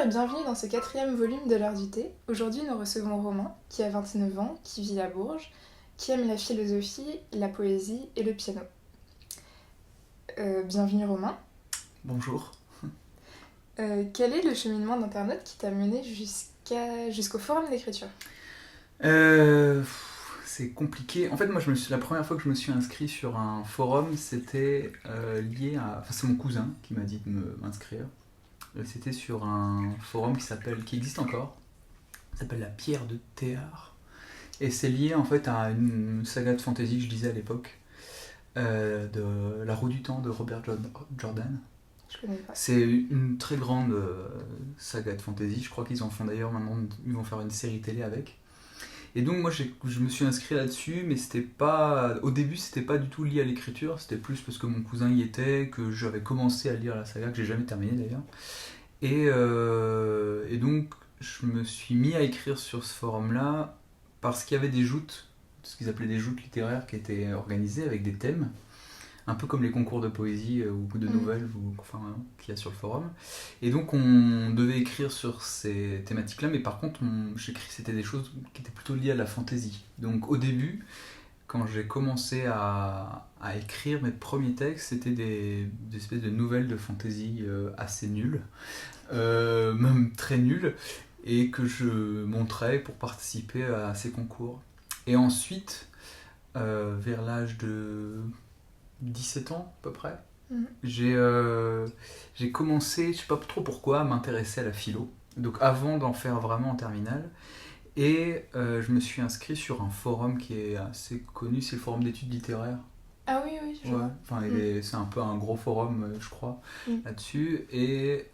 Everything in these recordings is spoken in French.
et bienvenue dans ce 4e volume de l'heure du thé. Aujourd'hui, nous recevons Romain, qui a 29 ans, qui vit à Bourges, qui aime la philosophie, la poésie et le piano. Bienvenue Romain. Bonjour. Quel est le cheminement d'internaute qui t'a mené jusqu'au forum d'écriture ? C'est compliqué. En fait, moi, la première fois que je me suis inscrit sur un forum, c'était lié à... Enfin, c'est mon cousin qui m'a dit de m'inscrire. C'était sur un forum qui existe encore. Ça s'appelle La Pierre de Théard. Et c'est lié, en fait, à une saga de fantasy que je lisais à l'époque. De La Roue du Temps de Robert Jordan. Je connais pas. C'est une très grande saga de fantasy. Je crois qu'ils en font d'ailleurs maintenant, ils vont faire une série télé avec. Et donc moi je me suis inscrit là-dessus, mais au début c'était pas du tout lié à l'écriture, c'était plus parce que mon cousin y était, que j'avais commencé à lire la saga, que j'ai jamais terminé d'ailleurs. Et donc je me suis mis à écrire sur ce forum-là parce qu'il y avait des joutes, ce qu'ils appelaient des joutes littéraires qui étaient organisées avec des thèmes. Un peu comme les concours de poésie ou de nouvelles qu'il y a sur le forum. Et donc on devait écrire sur ces thématiques-là, mais par contre c'était des choses qui étaient plutôt liées à la fantaisie. Donc au début, quand j'ai commencé à écrire mes premiers textes, c'était des espèces de nouvelles de fantaisie assez nulles, même très nulles, et que je montrais pour participer à ces concours. Et ensuite, vers l'âge de 17 ans à peu près, j'ai commencé, je sais pas trop pourquoi, à m'intéresser à la philo. Donc avant d'en faire vraiment en terminale. Et je me suis inscrit sur un forum qui est assez connu, c'est le forum d'études littéraires. Ah oui, je vois. Enfin, c'est un peu un gros forum, je crois, là-dessus. Et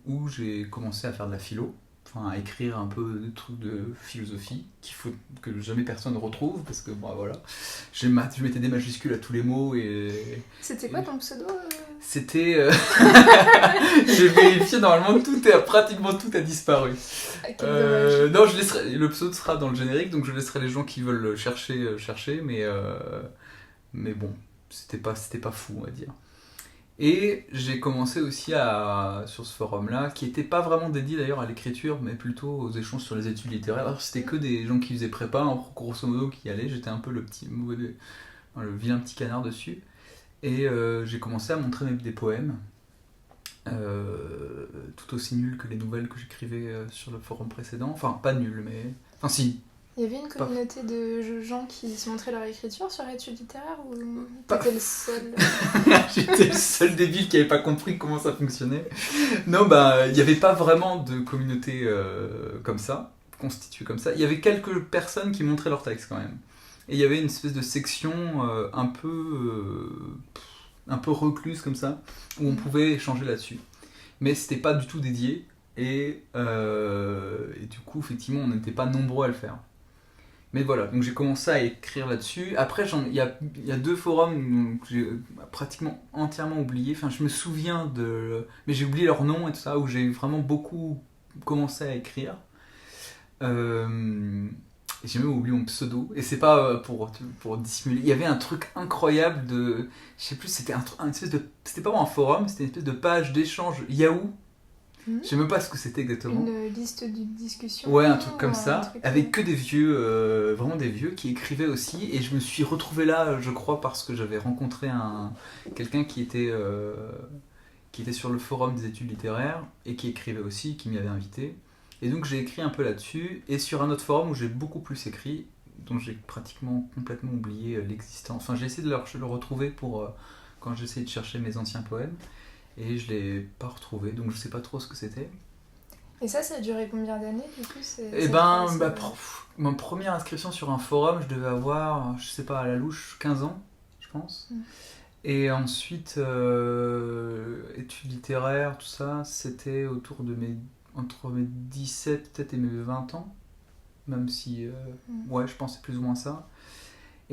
où j'ai commencé à faire de la philo. Enfin, à écrire un peu des trucs de philosophie qu'il faut que jamais personne retrouve parce que voilà, je mettais des majuscules à tous les mots et... C'était quoi ton pseudo C'était... J'ai vérifié, normalement pratiquement tout a disparu. Quel dommage. Non, le pseudo sera dans le générique, donc je laisserai les gens qui veulent chercher, mais bon, c'était pas fou, on va dire. Et j'ai commencé aussi sur ce forum-là, qui n'était pas vraiment dédié d'ailleurs à l'écriture, mais plutôt aux échanges sur les études littéraires. Alors c'était que des gens qui faisaient prépa, grosso modo, qui y allaient. J'étais un peu le vilain petit canard dessus. Et j'ai commencé à montrer des poèmes, tout aussi nuls que les nouvelles que j'écrivais sur le forum précédent. Enfin, pas nuls, mais... Enfin, si. Il y avait une communauté de gens qui se montraient leur écriture sur études littéraires ou t'étais le seul J'étais le seul débile qui n'avait pas compris comment ça fonctionnait. Non, il n'y avait pas vraiment de communauté comme ça, constituée comme ça. Il y avait quelques personnes qui montraient leurs textes quand même. Et il y avait une espèce de section un peu recluse comme ça, où on pouvait échanger là-dessus. Mais c'était pas du tout dédié, et du coup, effectivement, on n'était pas nombreux à le faire. Mais voilà, donc j'ai commencé à écrire là-dessus. Après, il y a deux forums que j'ai pratiquement entièrement oubliés. Enfin, je me souviens mais j'ai oublié leur nom et tout ça, où j'ai vraiment beaucoup commencé à écrire. J'ai même oublié mon pseudo, et c'est pas pour dissimuler. Il y avait un truc incroyable de... Je sais plus, c'était c'était pas vraiment un forum, c'était une espèce de page d'échange Yahoo. Je sais même pas ce que c'était exactement. Une liste de discussion. Ouais, un truc comme ça, avec que des vieux, vraiment des vieux qui écrivaient aussi, et je me suis retrouvé là, je crois, parce que j'avais rencontré quelqu'un qui était sur le forum des études littéraires, et qui écrivait aussi, qui m'y avait invité. Et donc j'ai écrit un peu là-dessus, et sur un autre forum où j'ai beaucoup plus écrit, dont j'ai pratiquement complètement oublié l'existence. Enfin, j'ai essayé de le retrouver quand j'ai essayé de chercher mes anciens poèmes, et je l'ai pas retrouvé, donc je sais pas trop ce que c'était. Et ça a duré combien d'années du coup Ma première inscription sur un forum, je devais avoir, je sais pas, à la louche, 15 ans, je pense. Et ensuite, études littéraires, tout ça, c'était entre mes 17 peut-être et mes 20 ans, même si, ouais, je pense que c'est plus ou moins ça.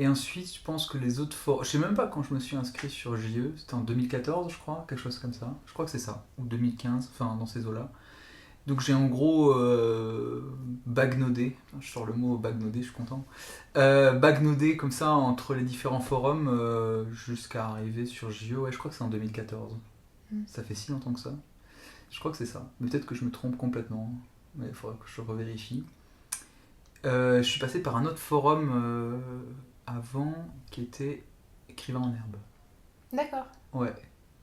Et ensuite, je pense que les autres forums... Je sais même pas quand je me suis inscrit sur JE, c'était en 2014, je crois, quelque chose comme ça. Je crois que c'est ça, ou 2015, enfin dans ces eaux-là. Donc j'ai en gros bagnoddé, je sors le mot bagnoddé, je suis content, bagnoddé comme ça entre les différents forums jusqu'à arriver sur JE, ouais, je crois que c'est en 2014. Ça fait si longtemps que ça. Je crois que c'est ça. Mais peut-être que je me trompe complètement. Mais il faudra que je revérifie. Je suis passé par un autre forum avant qui était écrivain en herbe. D'accord. Ouais,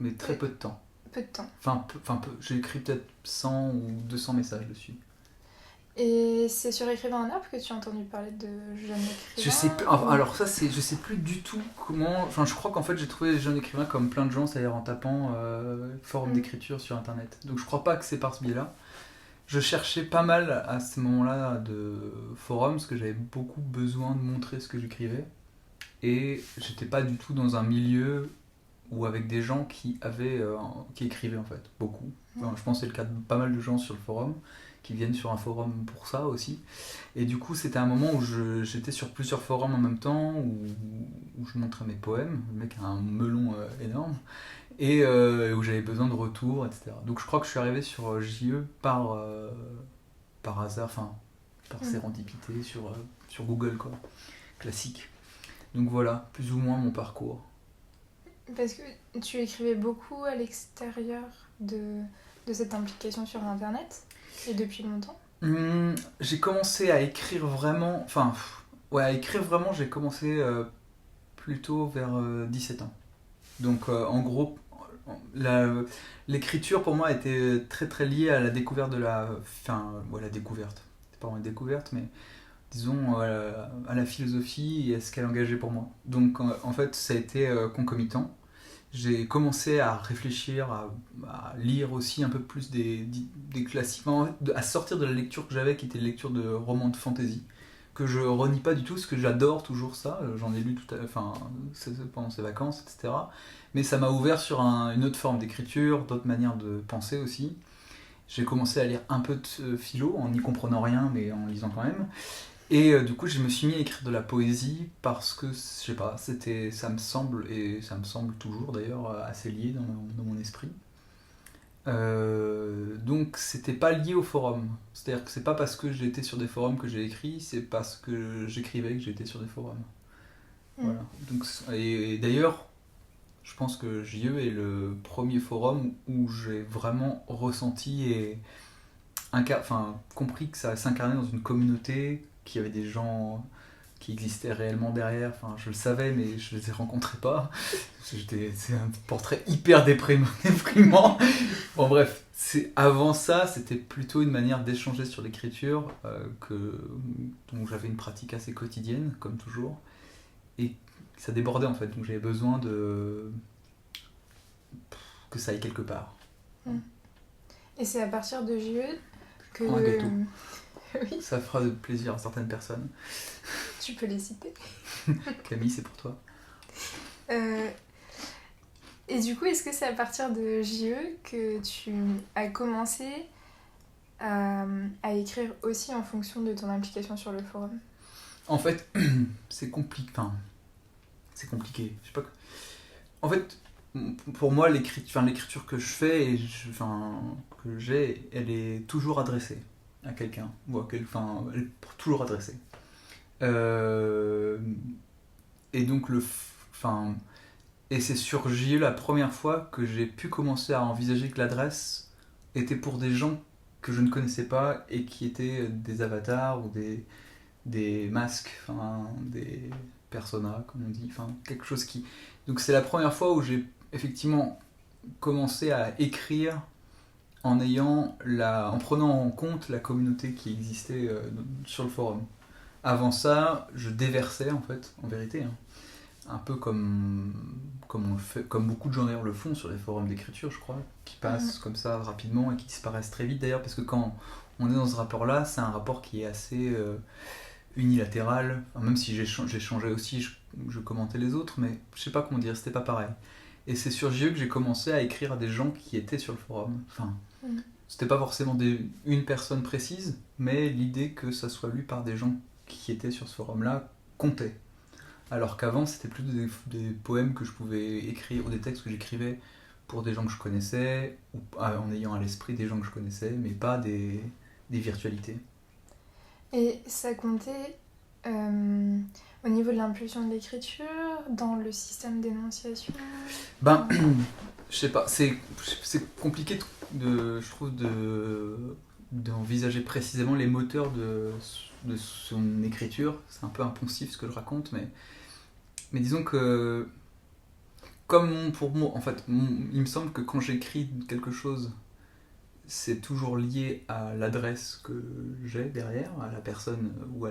mais très Et peu de temps. peu de temps. Enfin peu. J'ai écrit peut-être 100 ou 200 messages dessus. Et c'est sur Écrivain en herbe que tu as entendu parler de jeunes Je sais plus. écrivains ou... Alors ça, je sais plus du tout comment. Enfin, je crois qu'en fait, j'ai trouvé les jeunes écrivains comme plein de gens, c'est-à-dire en tapant forum d'écriture sur internet. Donc je crois pas que c'est par ce biais-là. Je cherchais pas mal à ce moment-là de forums parce que j'avais beaucoup besoin de montrer ce que j'écrivais. Et j'étais pas du tout dans un milieu ou avec des gens qui écrivaient en fait, beaucoup. Enfin, je pense que c'est le cas de pas mal de gens sur le forum qui viennent sur un forum pour ça aussi. Et du coup, c'était un moment où j'étais sur plusieurs forums en même temps, où je montrais mes poèmes. Le mec a un melon énorme. Et où j'avais besoin de retours, etc. Donc je crois que je suis arrivé sur JE par hasard, enfin par sérendipité sur Google, quoi. Classique. Donc voilà, plus ou moins mon parcours. Parce que tu écrivais beaucoup à l'extérieur de cette implication sur Internet, et depuis longtemps. J'ai commencé à écrire vraiment, à écrire vraiment, j'ai commencé plutôt vers 17 ans. Donc en gros, l'écriture pour moi était très très liée à la découverte la découverte. C'est pas vraiment une découverte, mais disons à la philosophie et à ce qu'elle engageait pour moi. Donc en fait, ça a été concomitant. J'ai commencé à réfléchir, à lire aussi un peu plus des classiques, à sortir de la lecture que j'avais, qui était une lecture de romans de fantasy, que je renie pas du tout, parce que j'adore toujours ça. J'en ai lu pendant ces vacances, etc. Mais ça m'a ouvert sur une autre forme d'écriture, d'autres manières de penser aussi. J'ai commencé à lire un peu de philo, en n'y comprenant rien, mais en lisant quand même. Et du coup, je me suis mis à écrire de la poésie parce que, je sais pas, ça me semble, et ça me semble toujours d'ailleurs, assez lié dans mon esprit. Donc, c'était pas lié au forum. C'est-à-dire que c'est pas parce que j'étais sur des forums que j'ai écrit, c'est parce que j'écrivais que j'étais sur des forums. Voilà. Donc, et d'ailleurs, je pense que JE est le premier forum où j'ai vraiment ressenti et compris que ça s'incarnait dans une communauté, qu'il y avait des gens qui existaient réellement derrière. Enfin, je le savais, mais je les rencontrais pas. C'est un portrait hyper déprimant. Bon, bref, avant ça, c'était plutôt une manière d'échanger sur l'écriture, dont j'avais une pratique assez quotidienne, comme toujours. Et ça débordait en fait, donc j'avais besoin que ça aille quelque part. Et c'est à partir de JE que... Un gâteau. Oui. Ça fera de plaisir à certaines personnes. Tu peux les citer. Camille, c'est pour toi. Et du coup, est-ce que c'est à partir de JE que tu as commencé à écrire aussi en fonction de ton implication sur le forum ? En fait, c'est compliqué. Je sais pas. En fait, pour moi, l'écriture que je fais que j'ai, elle est toujours adressée à quelqu'un. Elle est toujours adressée. Et donc et c'est sur JE la première fois que j'ai pu commencer à envisager que l'adresse était pour des gens que je ne connaissais pas et qui étaient des avatars ou des masques, des personas comme on dit, quelque chose qui... Donc c'est la première fois où j'ai effectivement commencé à écrire en prenant en compte la communauté qui existait sur le forum. Avant ça, je déversais en fait, en vérité, un peu comme beaucoup de gens d'ailleurs le font sur les forums d'écriture, je crois, qui passent comme ça rapidement et qui disparaissent très vite d'ailleurs, parce que quand on est dans ce rapport-là, c'est un rapport qui est assez unilatéral, même si j'ai changé aussi, je commentais les autres, mais je sais pas comment dire, c'était pas pareil. Et c'est sur JE que j'ai commencé à écrire à des gens qui étaient sur le forum. C'était pas forcément une personne précise, mais l'idée que ça soit lu par des gens qui étaient sur ce forum-là comptait. Alors qu'avant, c'était plus des poèmes que je pouvais écrire, ou des textes que j'écrivais pour des gens que je connaissais, ou en ayant à l'esprit des gens que je connaissais, mais pas des virtualités. Et ça comptait au niveau de l'impulsion de l'écriture, dans le système d'énonciation Je sais pas, c'est compliqué je trouve, d'envisager précisément les moteurs de son écriture. C'est un peu impulsif ce que je raconte, mais disons que, comme pour moi, en fait, il me semble que quand j'écris quelque chose, c'est toujours lié à l'adresse que j'ai derrière, à la personne, ou à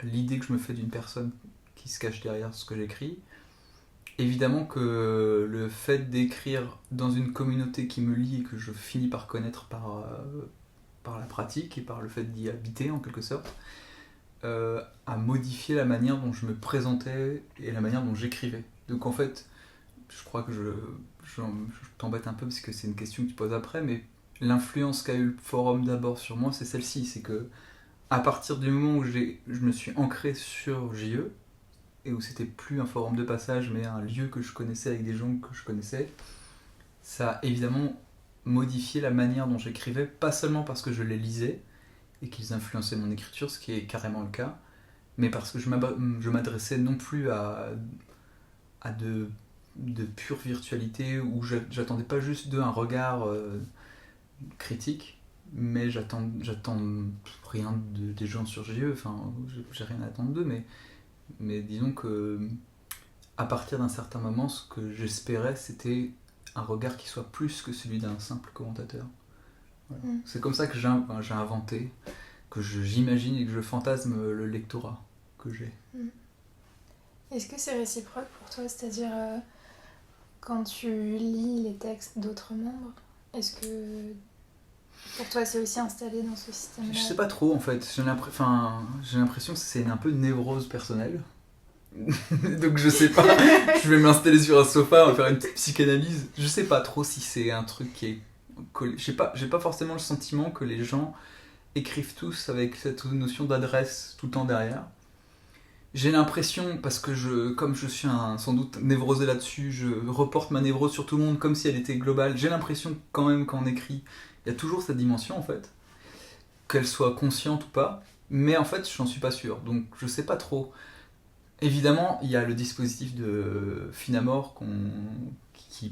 l'idée que je me fais d'une personne qui se cache derrière ce que j'écris. Évidemment que le fait d'écrire dans une communauté qui me lie et que je finis par connaître par la pratique et par le fait d'y habiter en quelque sorte, a modifié la manière dont je me présentais et la manière dont j'écrivais. Donc en fait, je crois que je t'embête un peu parce que c'est une question que tu poses après, mais l'influence qu'a eu le forum d'abord sur moi, c'est celle-ci. C'est que à partir du moment où je me suis ancré sur JE, et où c'était plus un forum de passage mais un lieu que je connaissais avec des gens que je connaissais, ça a évidemment modifié la manière dont j'écrivais, pas seulement parce que je les lisais et qu'ils influençaient mon écriture, ce qui est carrément le cas, mais parce que je m'adressais non plus à de pure virtualité où j'attendais pas juste d'eux un regard critique, mais j'attends rien des gens sur JE, enfin j'ai rien à attendre d'eux, mais disons que à partir d'un certain moment, ce que j'espérais, c'était un regard qui soit plus que celui d'un simple commentateur. Voilà. C'est comme ça que j'ai inventé, que j'imagine et que je fantasme le lectorat que j'ai. Est-ce que c'est réciproque pour toi? C'est-à-dire, quand tu lis les textes d'autres membres, est-ce que pour toi c'est aussi installé dans ce système-là? Je sais pas trop en fait, j'ai l'impression que c'est un peu une névrose personnelle. Donc je sais pas, je vais m'installer sur un sofa, on va faire une petite psychanalyse. Je sais pas trop si c'est un truc qui est collé. J'ai pas forcément le sentiment que les gens écrivent tous avec cette notion d'adresse tout le temps derrière. J'ai l'impression, parce que comme je suis sans doute névrosé là-dessus, je reporte ma névrose sur tout le monde comme si elle était globale. J'ai l'impression que quand même, quand on écrit, il y a toujours cette dimension en fait, qu'elle soit consciente ou pas, mais en fait, j'en suis pas sûr, donc je sais pas trop. Évidemment, il y a le dispositif de Finamore qui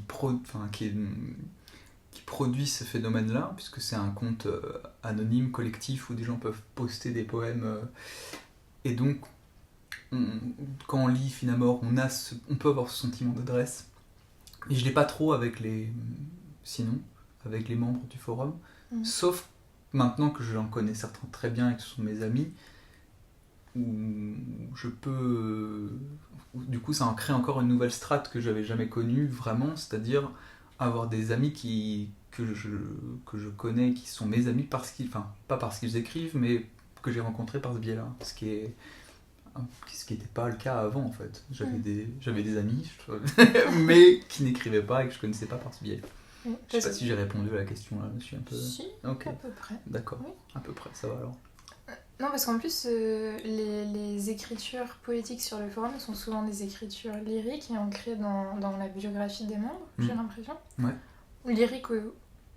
produit ce phénomène-là, puisque c'est un compte anonyme, collectif, où des gens peuvent poster des poèmes. Et donc, quand on lit Finamore, on peut avoir ce sentiment d'adresse. Et je l'ai pas trop avec les membres du forum, sauf maintenant que j'en connais certains très bien et que ce sont mes amis, où je peux... Du coup, ça en crée encore une nouvelle strate que j'avais jamais connue vraiment, c'est-à-dire avoir des amis que je connais, qui sont mes amis pas parce qu'ils écrivent, mais que j'ai rencontrés par ce biais-là, ce qui n'était pas le cas avant en fait. J'avais des amis, mais qui n'écrivaient pas et que je connaissais pas par ce biais. Je sais pas si j'ai répondu à la question là, je suis un peu... Si, okay. À peu près. D'accord, oui. À peu près, ça va alors. Non, parce qu'en plus, les écritures poétiques sur le forum sont souvent des écritures lyriques et ancrées dans la biographie des membres, j'ai l'impression. Ouais. Ou lyriques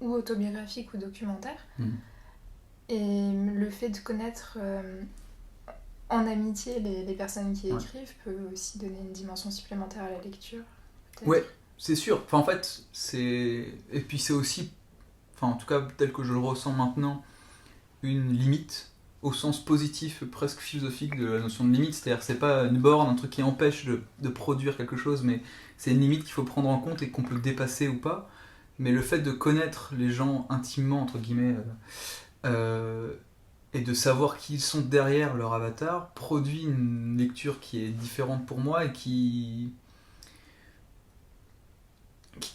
ou autobiographiques ou documentaires. Et le fait de connaître en amitié les personnes qui écrivent peut aussi donner une dimension supplémentaire à la lecture. Peut-être. Ouais, c'est sûr. Enfin, en fait, et puis c'est aussi, en tout cas tel que je le ressens maintenant, une limite au sens positif, presque philosophique de la notion de limite, c'est-à-dire que c'est pas une borne, un truc qui empêche de produire quelque chose, mais c'est une limite qu'il faut prendre en compte et qu'on peut dépasser ou pas. Mais le fait de connaître les gens intimement, entre guillemets, et de savoir qui ils sont derrière leur avatar, produit une lecture qui est différente pour moi et qui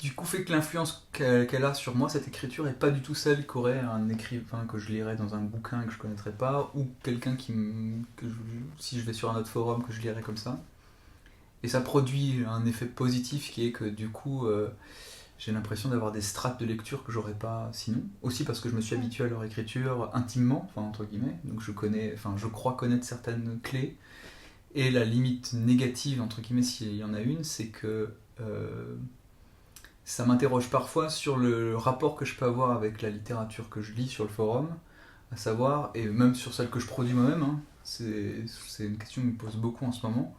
du coup fait que l'influence qu'elle a sur moi, cette écriture, est pas du tout celle qu'aurait un écrivain que je lirais dans un bouquin que je connaîtrais pas, ou quelqu'un si je vais sur un autre forum, que je lirais comme ça. Et ça produit un effet positif qui est que du coup j'ai l'impression d'avoir des strates de lecture que j'aurais pas sinon. Aussi parce que je me suis habitué à leur écriture intimement, entre guillemets, donc je crois connaître certaines clés. Et la limite négative, entre guillemets, s'il y en a une, c'est que ça m'interroge parfois sur le rapport que je peux avoir avec la littérature que je lis sur le forum, à savoir, et même sur celle que je produis moi-même, c'est une question qui me pose beaucoup en ce moment,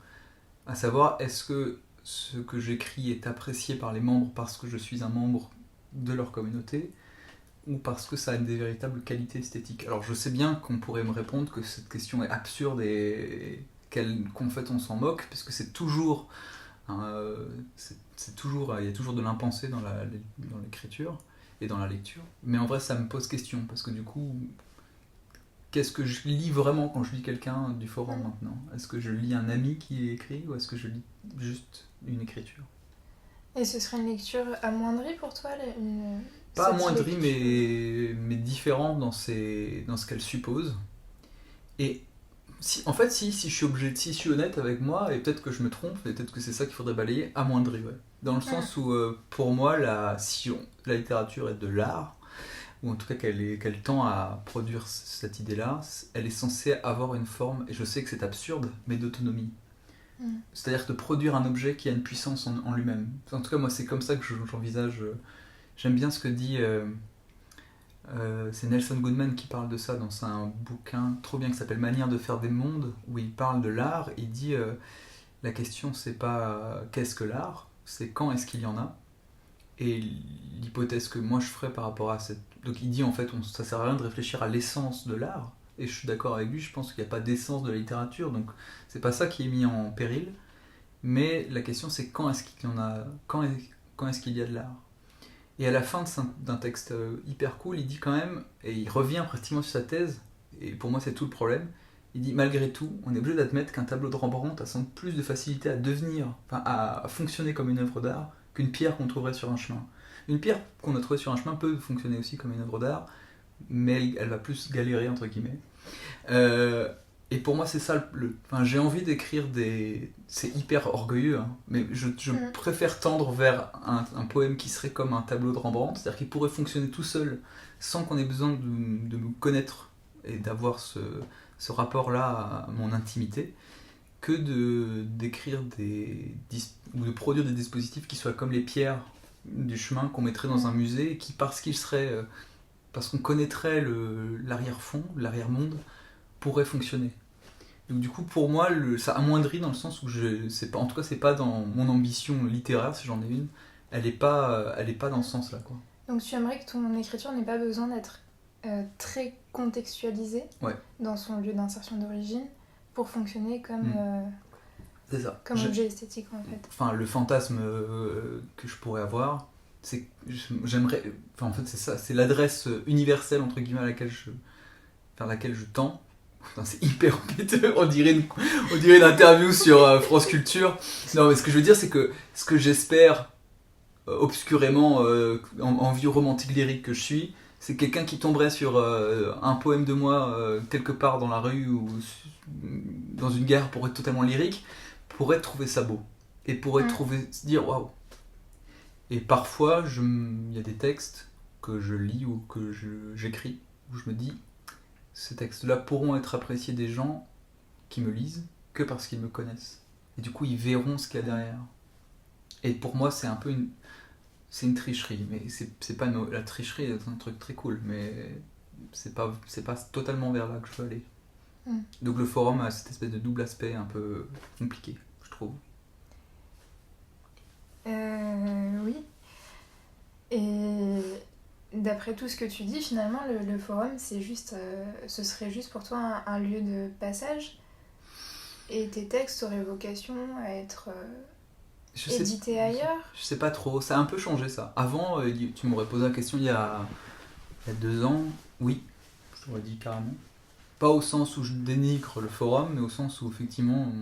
à savoir, est-ce que ce que j'écris est apprécié par les membres parce que je suis un membre de leur communauté, ou parce que ça a des véritables qualités esthétiques. Alors je sais bien qu'on pourrait me répondre que cette question est absurde et qu'en fait on s'en moque, parce que c'est toujours, il y a toujours de l'impensé dans l'écriture et dans la lecture. Mais en vrai ça me pose question, parce que du coup, qu'est-ce que je lis vraiment quand je lis quelqu'un du forum maintenant ? Est-ce que je lis un ami qui écrit, ou est-ce que je lis juste une écriture ? Et ce serait une lecture amoindrie pour toi Pas amoindrie, mais différente dans ce qu'elle suppose. Et si je suis honnête avec moi, et peut-être que je me trompe, et peut-être que c'est ça qu'il faudrait balayer, amoindrie, ouais. Dans le sens où, pour moi, la littérature est de l'art, ou en tout cas qu'elle tend à produire cette idée-là, elle est censée avoir une forme, et je sais que c'est absurde, mais d'autonomie. C'est-à-dire de produire un objet qui a une puissance en lui-même. En tout cas, moi, c'est comme ça que j'envisage. J'aime bien ce que dit... c'est Nelson Goodman qui parle de ça dans un bouquin trop bien qui s'appelle Manière de faire des mondes, où il parle de l'art. Il dit la question, c'est pas qu'est-ce que l'art, c'est quand est-ce qu'il y en a. Et l'hypothèse que moi je ferais par rapport à cette... Donc il dit en fait, ça sert à rien de réfléchir à l'essence de l'art. Et je suis d'accord avec lui, je pense qu'il n'y a pas d'essence de la littérature, donc c'est pas ça qui est mis en péril. Mais la question c'est quand est-ce qu'il y en a, quand est-ce qu'il y a de l'art. Et à la fin d'un texte hyper cool, il dit quand même, et il revient pratiquement sur sa thèse, et pour moi c'est tout le problème, il dit malgré tout, on est obligé d'admettre qu'un tableau de Rembrandt a sans doute plus de facilité à devenir, enfin à fonctionner comme une œuvre d'art qu'une pierre qu'on trouverait sur un chemin. Une pierre qu'on a trouvée sur un chemin peut fonctionner aussi comme une œuvre d'art, mais elle va plus galérer entre guillemets. Et pour moi c'est ça, enfin, j'ai envie d'écrire des... C'est hyper orgueilleux, hein, mais je préfère tendre vers un poème qui serait comme un tableau de Rembrandt, c'est-à-dire qu'il pourrait fonctionner tout seul, sans qu'on ait besoin de me connaître et d'avoir ce rapport-là à mon intimité, que d'écrire ou de produire des dispositifs qui soient comme les pierres du chemin qu'on mettrait dans un musée, et qui parce qu'on connaîtrait l'arrière-fond, l'arrière-monde, pourrait fonctionner. Donc du coup pour moi ça amoindrit dans le sens où en tout cas c'est pas dans mon ambition littéraire si j'en ai une, elle est pas dans ce sens là quoi. Donc tu aimerais que ton écriture n'ait pas besoin d'être très contextualisée dans son lieu d'insertion d'origine pour fonctionner comme c'est ça. Comme objet esthétique en fait. Enfin le fantasme que je pourrais avoir, c'est que j'aimerais, enfin en fait c'est ça, c'est l'adresse universelle entre guillemets vers laquelle je tends. Putain, c'est hyper péteux, on dirait une interview sur France Culture. Non, mais ce que je veux dire, c'est que ce que j'espère obscurément en vieux romantique lyrique que je suis, c'est quelqu'un qui tomberait sur un poème de moi quelque part dans la rue ou dans une gare pour être totalement lyrique, pourrait trouver ça beau et pourrait se dire waouh. Et parfois, il y a des textes que je lis ou que j'écris où je me dis ces textes-là pourront être appréciés des gens qui me lisent que parce qu'ils me connaissent. Et du coup, ils verront ce qu'il y a derrière. Et pour moi, c'est un peu une tricherie. Mais c'est pas la tricherie est un truc très cool, mais c'est pas totalement vers là que je veux aller. Donc le forum a cette espèce de double aspect un peu compliqué, je trouve. Oui. Et... D'après tout ce que tu dis, finalement, le forum, ce serait juste pour toi un lieu de passage. Et tes textes auraient vocation à être édités ailleurs. Je sais pas trop, ça a un peu changé ça. Avant, tu m'aurais posé la question il y a 2 ans, oui, je t'aurais dit carrément. Pas au sens où je dénigre le forum, mais au sens où effectivement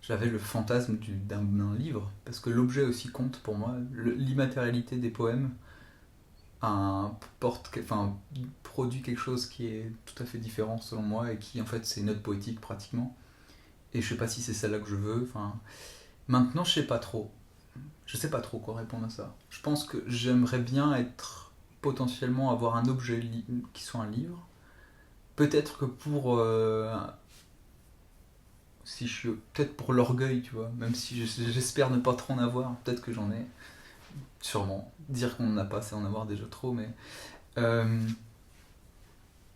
j'avais le fantasme d'un livre. Parce que l'objet aussi compte pour moi, l'immatérialité des poèmes. Produit quelque chose qui est tout à fait différent selon moi et qui en fait c'est une note poétique pratiquement, et je sais pas si c'est celle-là que je veux. Maintenant je sais pas trop quoi répondre à ça. Je pense que j'aimerais bien potentiellement avoir un objet qui soit un livre, peut-être que peut-être pour l'orgueil, tu vois, même si j'espère ne pas trop en avoir, peut-être que j'en ai. Sûrement. Dire qu'on n'en a pas, c'est en avoir déjà trop, mais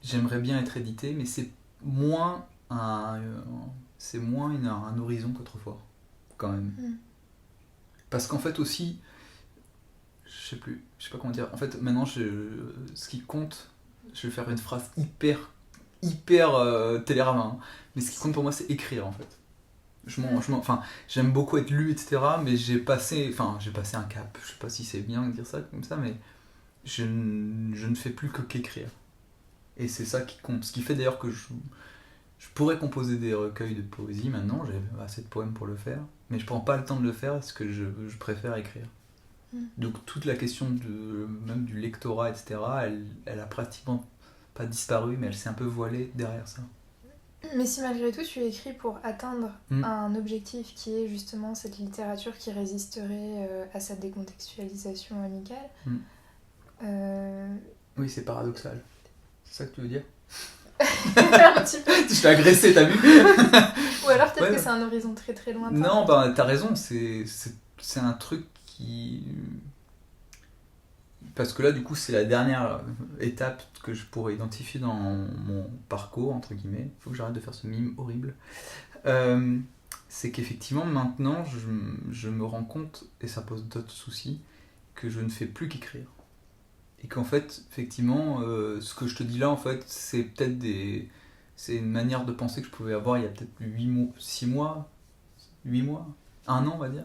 j'aimerais bien être édité, mais c'est moins un horizon qu'autrefois, quand même. Parce qu'en fait aussi, je sais pas comment dire. En fait, maintenant, ce qui compte, je vais faire une phrase hyper télérama, hein. Mais ce qui compte pour moi, c'est écrire en fait. Enfin, j'aime beaucoup être lu, etc. Mais j'ai passé un cap. Je sais pas si c'est bien de dire ça comme ça, mais je ne fais plus qu'écrire. Et c'est ça qui compte. Ce qui fait d'ailleurs que je pourrais composer des recueils de poésie maintenant, j'ai assez de poèmes pour le faire, mais je prends pas le temps de le faire parce que je préfère écrire. Donc toute la question même du lectorat, etc., elle a pratiquement pas disparu, mais elle s'est un peu voilée derrière ça. Mais si malgré tout tu écris pour atteindre un objectif qui est justement cette littérature qui résisterait à sa décontextualisation amicale... Oui, c'est paradoxal. C'est ça que tu veux dire? Un petit peu. Je t'ai agressé, t'as vu? Ou alors peut-être que c'est un horizon très très lointain. Non, bah t'as raison, c'est un truc qui... Parce que là, du coup, c'est la dernière étape que je pourrais identifier dans mon parcours, entre guillemets. Il faut que j'arrête de faire ce mime horrible. C'est qu'effectivement, maintenant, je me rends compte, et ça pose d'autres soucis, que je ne fais plus qu'écrire. Et qu'en fait, effectivement, ce que je te dis là, en fait, c'est peut-être c'est une manière de penser que je pouvais avoir il y a peut-être 8 mois, 1 an, on va dire.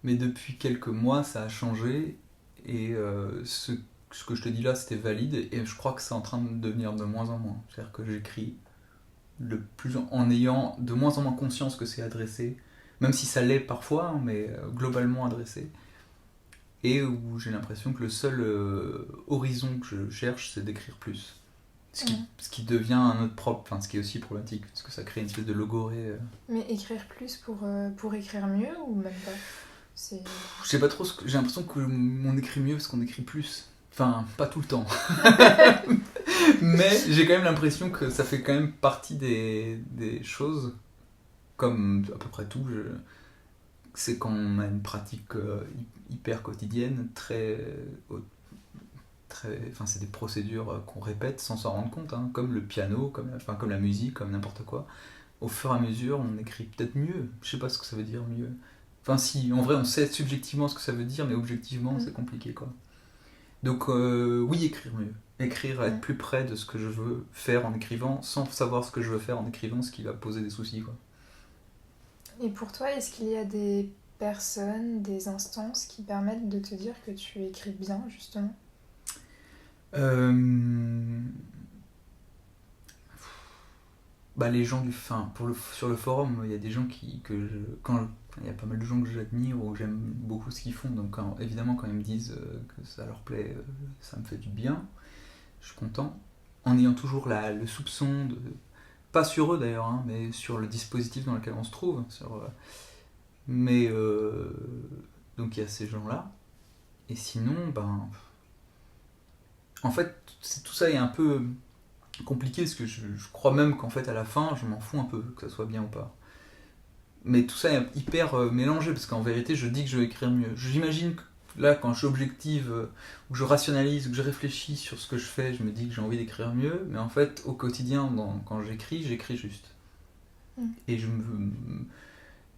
Mais depuis quelques mois, ça a changé. Et ce que je te dis là, c'était valide. Et je crois que c'est en train de devenir de moins en moins. C'est-à-dire que j'écris en ayant de moins en moins conscience que c'est adressé. Même si ça l'est parfois, hein, mais globalement adressé. Et où j'ai l'impression que le seul horizon que je cherche, c'est d'écrire plus. Ce qui devient un autre propre, enfin ce qui est aussi problématique, parce que ça crée une espèce de logorée. Mais écrire plus pour écrire mieux ou même pas? Je sais pas trop, j'ai l'impression qu'on écrit mieux parce qu'on écrit plus. Enfin, pas tout le temps. Mais j'ai quand même l'impression que ça fait quand même partie des choses, comme à peu près tout. C'est quand on a une pratique hyper quotidienne, enfin, c'est des procédures qu'on répète sans s'en rendre compte, hein, comme le piano, comme la musique, comme n'importe quoi. Au fur et à mesure, on écrit peut-être mieux. Je sais pas ce que ça veut dire mieux. Enfin si, en vrai, on sait subjectivement ce que ça veut dire, mais objectivement, c'est compliqué, quoi. Donc oui, écrire mieux. Écrire, être plus près de ce que je veux faire en écrivant, sans savoir ce que je veux faire en écrivant, ce qui va poser des soucis, quoi. Et pour toi, est-ce qu'il y a des personnes, des instances qui permettent de te dire que tu écris bien, justement? Bah, les gens sur le forum, il y a des gens il y a pas mal de gens que j'admire ou j'aime beaucoup ce qu'ils font, donc évidemment quand ils me disent que ça leur plaît, ça me fait du bien, je suis content, en ayant toujours le soupçon pas sur eux d'ailleurs, hein, mais sur le dispositif dans lequel on se trouve, mais donc il y a ces gens là, et sinon en fait tout ça est un peu compliqué parce que je crois même qu'en fait à la fin je m'en fous un peu que ça soit bien ou pas, mais tout ça est hyper mélangé parce qu'en vérité je dis que je vais écrire mieux. J'imagine que là quand j'objective ou que je rationalise ou que je réfléchis sur ce que je fais, je me dis que j'ai envie d'écrire mieux, mais en fait au quotidien quand j'écris juste et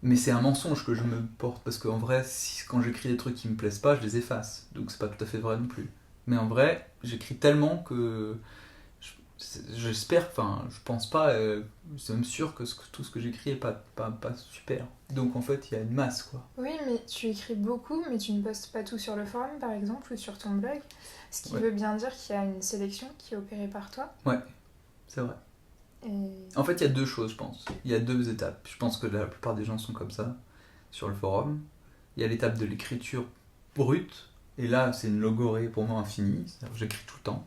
mais c'est un mensonge que je me porte parce qu'en vrai quand j'écris des trucs qui me plaisent pas, je les efface, donc c'est pas tout à fait vrai non plus, mais en vrai j'écris tellement que j'espère, enfin je pense pas, c'est même sûr que tout ce que j'écris est pas super, donc en fait il y a une masse, quoi. Oui, mais tu écris beaucoup, mais tu ne postes pas tout sur le forum par exemple ou sur ton blog, ce qui veut bien dire qu'il y a une sélection qui est opérée par toi. Ouais, c'est vrai. En fait il y a deux choses, je pense, il y a deux étapes. Je pense que la plupart des gens sont comme ça sur le forum. Il y a l'étape de l'écriture brute, et là c'est une logorée pour moi infinie, c'est-à-dire que j'écris tout le temps.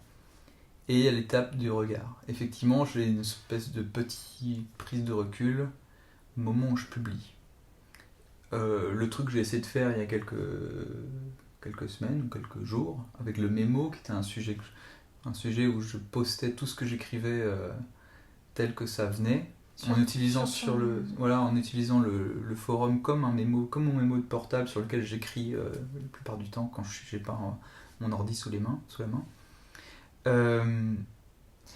Et il y a l'étape du regard. Effectivement, j'ai une espèce de petite prise de recul au moment où je publie. Le truc que j'ai essayé de faire il y a quelques semaines ou quelques jours, avec le mémo, qui était un sujet où je postais tout ce que j'écrivais tel que ça venait, en utilisant le forum comme un mémo, comme mon mémo de portable sur lequel j'écris la plupart du temps quand j'ai pas mon ordi sous la main.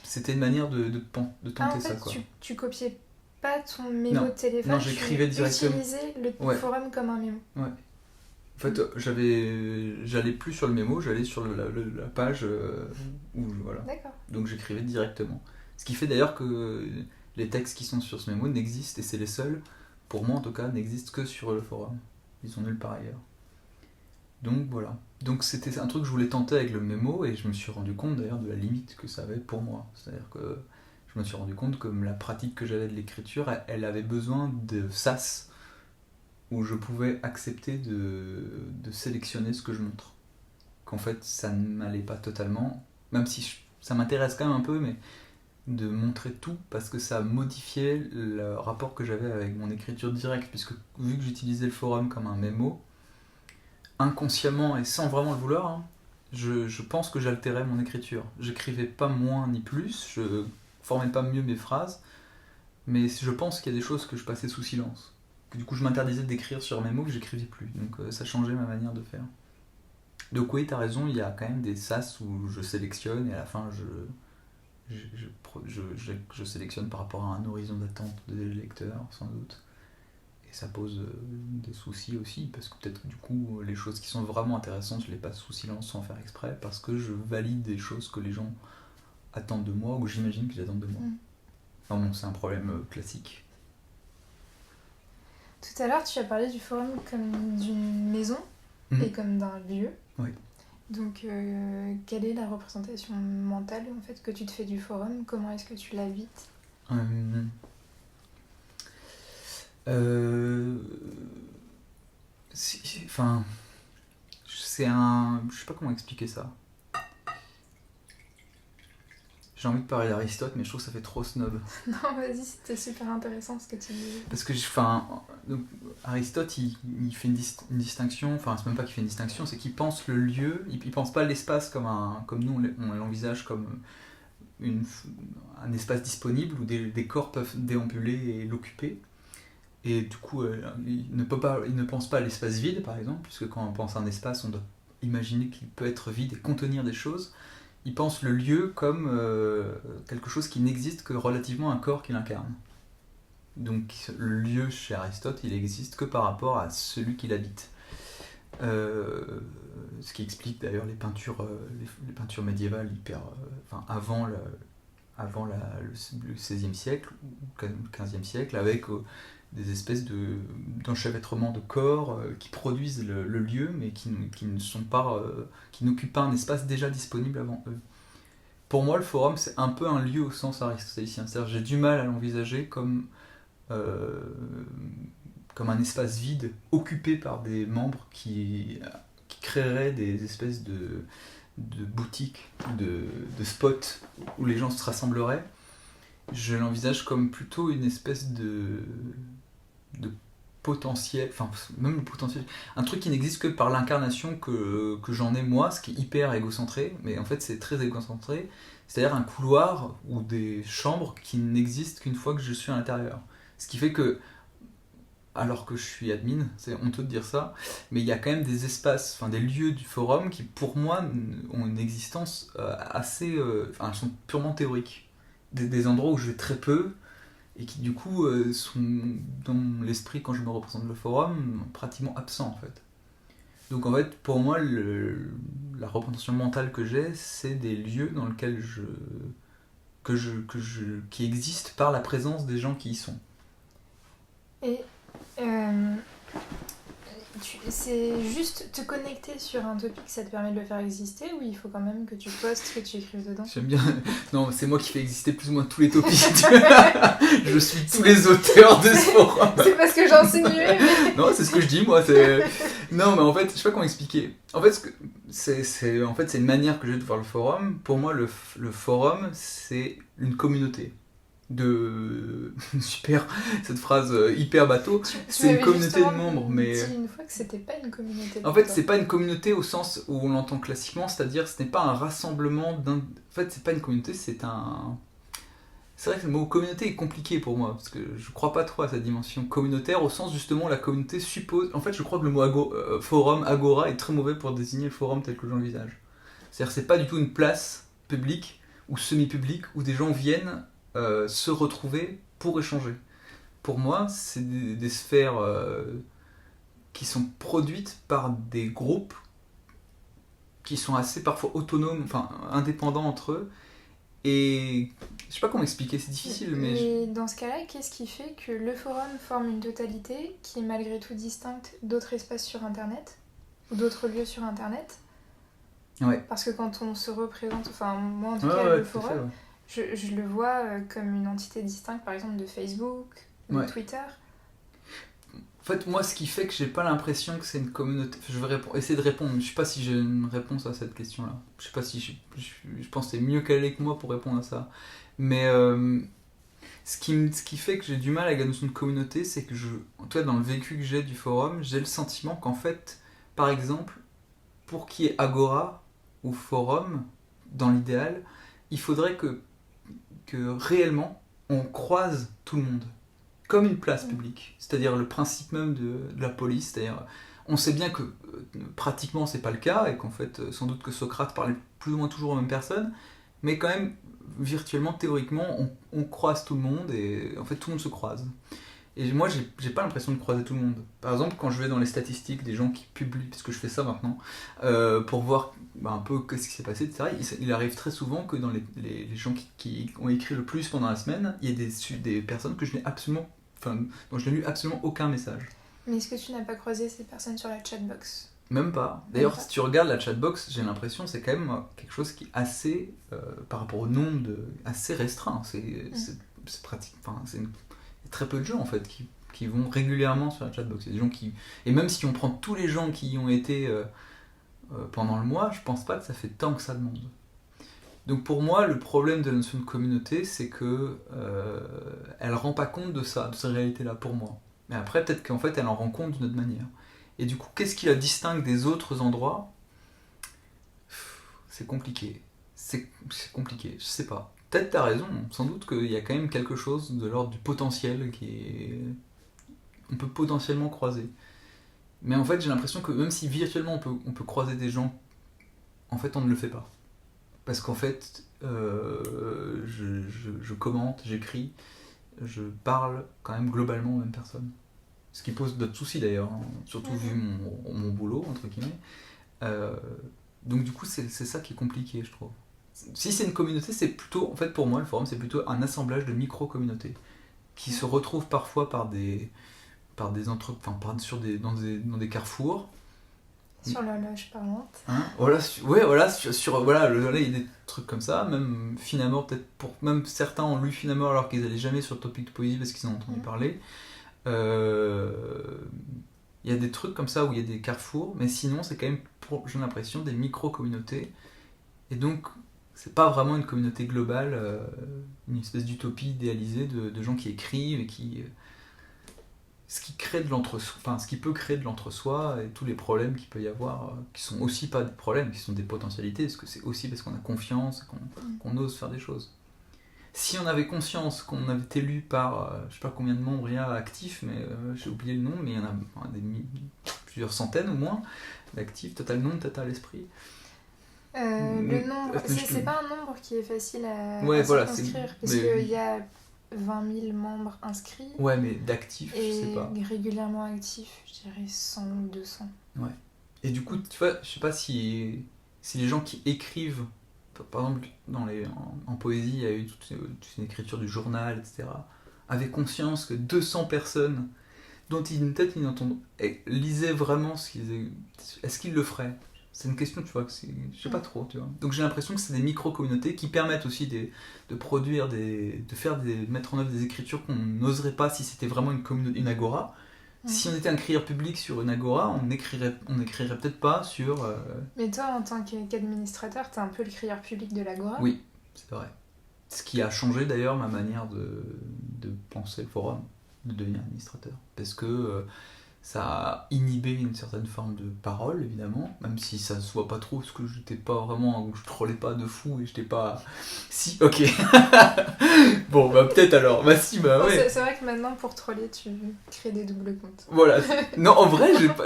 C'était une manière de tenter ça, quoi. Tu copiais pas ton mémo de téléphone, non, j'écrivais directement. Tu utilisais le forum comme un mémo. Ouais. En fait, j'allais plus sur le mémo, j'allais sur la page où voilà. D'accord. Donc j'écrivais directement. Ce qui fait d'ailleurs que les textes qui sont sur ce mémo n'existent, et c'est les seuls, pour moi en tout cas, n'existent que sur le forum. Ils sont nulle part ailleurs. Donc voilà. Donc c'était un truc que je voulais tenter avec le mémo, et je me suis rendu compte d'ailleurs de la limite que ça avait pour moi. C'est-à-dire que je me suis rendu compte que la pratique que j'avais de l'écriture, elle avait besoin de sas, où je pouvais accepter de sélectionner ce que je montre. Qu'en fait, ça ne m'allait pas totalement, même si ça m'intéresse quand même un peu, mais de montrer tout, parce que ça modifiait le rapport que j'avais avec mon écriture directe, puisque vu que j'utilisais le forum comme un mémo, inconsciemment et sans vraiment le vouloir, hein, je pense que j'altérais mon écriture. J'écrivais pas moins ni plus, je formais pas mieux mes phrases, mais je pense qu'il y a des choses que je passais sous silence. Du coup, je m'interdisais d'écrire sur mes mots que j'écrivais plus. Donc ça changeait ma manière de faire. Donc oui, t'as raison, il y a quand même des sas où je sélectionne, et à la fin, je sélectionne par rapport à un horizon d'attente des lecteurs, sans doute. Et ça pose des soucis aussi, parce que peut-être du coup, les choses qui sont vraiment intéressantes, je les passe sous silence sans faire exprès, parce que je valide des choses que les gens attendent de moi, ou j'imagine qu'ils attendent de moi. Non, bon, c'est un problème classique. Tout à l'heure, tu as parlé du forum comme d'une maison et comme d'un lieu. Oui. Donc, quelle est la représentation mentale en fait que tu te fais du forum? Comment est-ce que tu l'habites? Enfin, c'est un... Je sais pas comment expliquer ça. J'ai envie de parler d'Aristote, mais je trouve que ça fait trop snob. Non, vas-y, c'était super intéressant ce que tu disais. Parce que, donc, Aristote, il fait une distinction, enfin, c'est même pas qu'il fait une distinction, c'est qu'il pense le lieu, il pense pas l'espace comme nous, on l'envisage comme un espace disponible où des corps peuvent déambuler et l'occuper. Et du coup, il ne pense pas à l'espace vide, par exemple, puisque quand on pense à un espace, on doit imaginer qu'il peut être vide et contenir des choses. Il pense le lieu comme quelque chose qui n'existe que relativement à un corps qui l'incarne. Donc le lieu chez Aristote, il n'existe que par rapport à celui qui l'habite. Ce qui explique d'ailleurs les peintures médiévales avant le XVIe siècle ou le XVe siècle, avec des espèces d'enchevêtrements de corps qui produisent le lieu, mais qui n'occupent pas un espace déjà disponible avant eux. Pour moi, le forum, c'est un peu un lieu au sens aristotélicien. C'est-à-dire, j'ai du mal à l'envisager comme un espace vide occupé par des membres qui créeraient des espèces de boutiques, de spots où les gens se rassembleraient. Je l'envisage comme plutôt une espèce de potentiel, enfin même le potentiel, un truc qui n'existe que par l'incarnation que j'en ai moi, ce qui est hyper égocentré, mais en fait c'est très égocentré, c'est-à-dire un couloir ou des chambres qui n'existent qu'une fois que je suis à l'intérieur. Ce qui fait que, alors que je suis admin, c'est honteux de dire ça, mais il y a quand même des espaces, enfin des lieux du forum qui pour moi ont une existence assez, sont purement théoriques. Des endroits où je vais très peu, et qui du coup sont dans l'esprit, quand je me représente le forum, pratiquement absents en fait. Donc en fait, pour moi, la représentation mentale que j'ai, c'est des lieux dans lesquels qui existent par la présence des gens qui y sont. Et c'est juste te connecter sur un topic, ça te permet de le faire exister, ou il faut quand même que tu postes, que tu écrives dedans? J'aime bien. Non, c'est moi qui fais exister plus ou moins tous les topics. Je suis tous les auteurs de ce forum. C'est parce que j'ai insinué. Mais... Non, c'est ce que je dis, moi. Non, mais en fait, je sais pas comment expliquer. En fait, c'est une manière que j'ai de voir le forum. Pour moi, le forum, c'est une communauté. Super, cette phrase hyper bateau, c'est une communauté de membres, mais dit une fois que c'était pas une communauté. En fait, c'est pas une communauté au sens où on l'entend classiquement, c'est-à-dire ce n'est pas un rassemblement en fait, c'est pas une communauté, c'est vrai que le mot communauté est compliqué pour moi, parce que je crois pas trop à cette dimension communautaire, au sens justement la communauté suppose... En fait, je crois que le mot forum, agora, est très mauvais pour désigner le forum tel que j'envisage. C'est-à-dire c'est pas du tout une place publique ou semi-publique où des gens viennent se retrouver pour échanger. Pour moi, c'est des sphères qui sont produites par des groupes qui sont assez parfois autonomes, enfin indépendants entre eux. Et je sais pas comment expliquer, c'est difficile, mais... Et dans ce cas-là, qu'est-ce qui fait que le forum forme une totalité qui est malgré tout distincte d'autres espaces sur Internet ou d'autres lieux sur Internet? Ouais. Parce que quand on se représente, enfin moi en tout cas le forum, je le vois comme une entité distincte par exemple de Facebook ou de Twitter. En fait, moi, ce qui fait que j'ai pas l'impression que c'est une communauté... Je vais essayer de répondre, je sais pas si j'ai une réponse à cette question-là. Je sais pas si... Je pense que c'est mieux qu'elle est que moi pour répondre à ça. Mais ce qui fait que j'ai du mal avec la notion de communauté, c'est que en tout cas, dans le vécu que j'ai du forum, j'ai le sentiment qu'en fait, par exemple, pour qu'il y ait Agora ou forum, dans l'idéal, il faudrait que réellement, on croise tout le monde. Comme une place publique, c'est-à-dire le principe même de la police, c'est-à-dire on sait bien que pratiquement c'est pas le cas et qu'en fait sans doute que Socrate parlait plus ou moins toujours aux mêmes personnes, mais quand même virtuellement, théoriquement, on croise tout le monde et en fait tout le monde se croise. Et moi j'ai pas l'impression de croiser tout le monde. Par exemple quand je vais dans les statistiques des gens qui publient, parce que je fais ça maintenant, pour voir un peu qu'est-ce qui s'est passé, etc. Il arrive très souvent que dans les gens qui ont écrit le plus pendant la semaine, il y ait des personnes que je n'ai absolument... dont je n'ai lu absolument aucun message. Mais est-ce que tu n'as pas croisé ces personnes sur la chatbox? Même pas. D'ailleurs, si tu regardes la chatbox, j'ai l'impression que c'est quand même quelque chose qui est assez, par rapport au nombre, assez restreint. C'est pratique. Enfin, il y a très peu de gens en fait qui vont régulièrement sur la chatbox. Il y a des gens qui... Et même si on prend tous les gens qui y ont été pendant le mois, je pense pas que ça fait tant que ça de monde. Donc pour moi, le problème de la notion de communauté, c'est que elle rend pas compte de ça, de ces réalités-là, pour moi. Mais après, peut-être qu'en fait, elle en rend compte d'une autre manière. Et du coup, qu'est-ce qui la distingue des autres endroits ? C'est compliqué. C'est compliqué, je sais pas. Peut-être t'as raison, sans doute qu'il y a quand même quelque chose de l'ordre du potentiel on peut potentiellement croiser. Mais en fait, j'ai l'impression que même si virtuellement on peut croiser des gens, en fait, on ne le fait pas. Parce qu'en fait, je commente, j'écris, je parle quand même globalement aux mêmes personnes. Ce qui pose d'autres soucis d'ailleurs, hein, surtout vu mon boulot, entre guillemets. Donc du coup, c'est ça qui est compliqué, je trouve. Si c'est une communauté, c'est plutôt, en fait pour moi, le forum, c'est plutôt un assemblage de micro-communautés qui se retrouvent parfois dans des carrefours. Sur l'horloge parlante. Hein, voilà, voilà, là, il y a des trucs comme ça, même finalement, peut-être même certains ont lu finalement alors qu'ils n'allaient jamais sur le topic de poésie parce qu'ils en ont entendu parler. Il y a des trucs comme ça où il y a des carrefours, mais sinon c'est quand même, j'ai l'impression, des micro-communautés. Et donc, c'est pas vraiment une communauté globale, une espèce d'utopie idéalisée de gens qui écrivent et qui... ce qui crée de l'entre-soi, enfin ce qui peut créer de l'entre-soi et tous les problèmes qu'il peut y avoir, qui sont aussi pas des problèmes, qui sont des potentialités, parce que c'est aussi parce qu'on a confiance, qu'on ose faire des choses. Si on avait conscience qu'on avait été élu par, je sais pas combien de membres il y a actifs, mais j'ai oublié le nom, mais il y en a plusieurs centaines au moins d'actifs, total nombre, total esprit. Le nombre, c'est pas un nombre qui est facile à circonscrire, parce qu'il y a 20 000 membres inscrits. Ouais, mais d'actifs, je sais pas. Et régulièrement actifs, je dirais 100 ou 200. Ouais. Et du coup, tu vois, je sais pas si les gens qui écrivent, par exemple, en poésie, il y a eu toute une écriture du journal, etc., avaient conscience que 200 personnes dont peut-être ils n'entendent, lisaient vraiment ce qu'ils disaient. Est-ce qu'ils le feraient ? C'est une question, tu vois, que je sais pas trop, tu vois. Donc j'ai l'impression que c'est des micro-communautés qui permettent aussi de produire, de mettre en œuvre des écritures qu'on n'oserait pas si c'était vraiment une agora. Si on était un crieur public sur une agora, on n'écrirait peut-être pas sur... Mais toi, en tant qu'administrateur, t'es un peu le crieur public de l'agora ? Oui, c'est vrai. Ce qui a changé d'ailleurs ma manière de penser le forum, de devenir administrateur. Parce que... ça a inhibé une certaine forme de parole, évidemment, même si ça se voit pas trop, parce que j'étais pas vraiment, je trollais pas de fou et j'étais pas... Si, ok. Bon, bah peut-être alors. Bah si, bah ouais. C'est vrai que maintenant, pour troller, tu crées des doubles comptes. Voilà. Non, en vrai, j'ai pas...